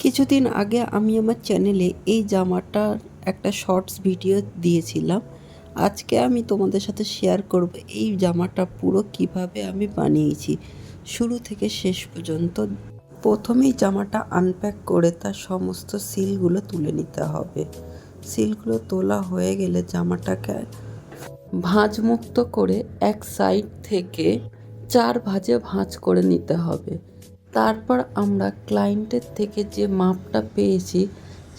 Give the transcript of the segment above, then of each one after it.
কিছুদিন আগে আমি আমার চ্যানেলে এই জামাটার একটা শর্টস ভিডিও দিয়েছিলাম। আজকে আমি তোমাদের সাথে শেয়ার করব এই জামাটা পুরো কিভাবে আমি বানিয়েছি শুরু থেকে শেষ পর্যন্ত। প্রথমেই জামাটা আনপ্যাক করে তার সমস্ত সিলগুলো তুলে নিতে হবে। সিলগুলো তোলা হয়ে গেলে জামাটাকে ভাঁজমুক্ত করে এক সাইড থেকে 4 ভাঁজে ভাঁজ করে নিতে হবে। তারপর আমরা ক্লায়েন্টের থেকে যে মাপটা পেয়েছি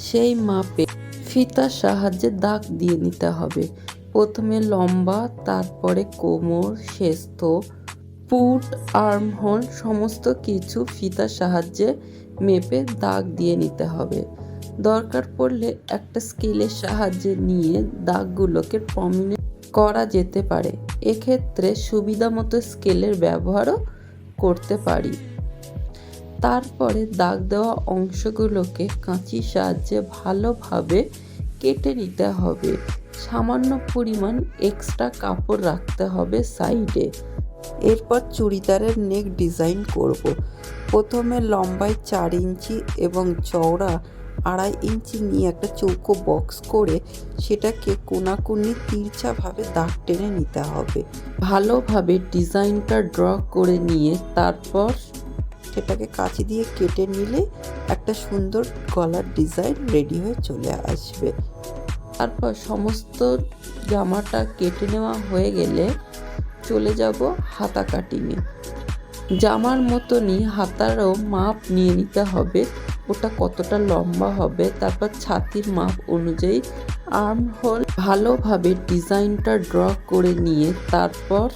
সেই মাপে ফিতার সাহায্যে দাগ দিয়ে নিতে হবে। প্রথমে লম্বা, তারপরে কোমর, শেস্ত, পুট, আর্মহোল সমস্ত কিছু ফিতার সাহায্যে মেপে দাগ দিয়ে নিতে হবে। দরকার পড়লে একটা স্কেলের সাহায্যে নিয়ে দাগগুলোকে প্রমিনেন্ট করা যেতে পারে। এক্ষেত্রে সুবিধা মতো স্কেলের ব্যবহারও করতে পারি। তারপরে দাগ দেওয়া অংশগুলোকে কাঁচির সাহায্যে ভালোভাবে কেটে নিতে হবে। সামান্য পরিমাণ এক্সট্রা কাপড় রাখতে হবে সাইডে। এরপর চুড়িদারের নেক ডিজাইন করব। প্রথমে লম্বায় 4 ইঞ্চি এবং চওড়া 2.5 ইঞ্চি নিয়ে একটা চৌকো বক্স করে সেটাকে কোনাকুনি তিরছাভাবে দাগ টেনে নিতে হবে। ভালোভাবে ডিজাইনটা ড্র করে নিয়ে তারপর সেটাকে কাঁচি দিয়ে কেটে নিলে একটা সুন্দর গলার ডিজাইন রেডি হয়ে চলে আসবে। তারপর সমস্ত জামাটা কেটে নেওয়া হয়ে গেলে চলে যাব হাতা কাটিংয়ে। জামার মতনই হাতারও মাপ নিয়ে নিতে হবে, ওটা কতটা লম্বা হবে। তারপর ছাতির মাপ অনুযায়ী আর্মহোল ভালোভাবে ডিজাইনটা ড্র করে নিয়ে তারপর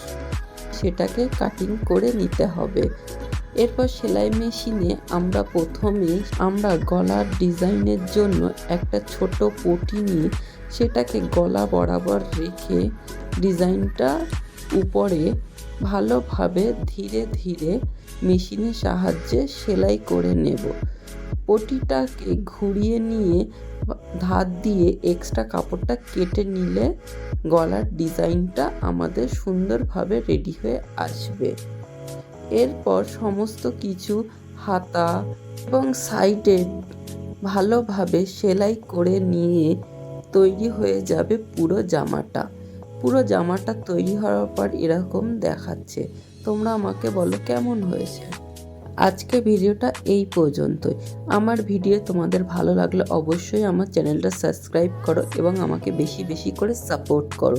সেটাকে কাটিং করে নিতে হবে। এরপর সেলাই মেশিনে আমরা গলার ডিজাইনের জন্য একটা ছোট পটি নিয়ে সেটাকে গলা বরাবর রেখে ডিজাইনটা উপরে ভালোভাবে ধীরে ধীরে মেশিনের সাহায্যে সেলাই করে নেব। পটিটাকে ঘুরিয়ে নিয়ে ধার দিয়ে এক্সট্রা কাপড়টা কেটে নিলে গলার ডিজাইনটা আমাদের সুন্দরভাবে রেডি হয়ে আসবে। এরপর সমস্ত কিছু হাতা এবং সাইডে ভালোভাবে সেলাই করে নিয়ে তৈরি হয়ে যাবে পুরো জামাটা। পুরো জামাটা তৈরি হওয়ার পর এরকম দেখাচ্ছে। তোমরা আমাকে বলো কেমন হয়েছে। আজকে ভিডিওটা এই পর্যন্তই। আমার ভিডিও তোমাদের ভালো লাগলে অবশ্যই আমার চ্যানেলটা সাবস্ক্রাইব করো এবং আমাকে বেশি বেশি করে সাপোর্ট করো।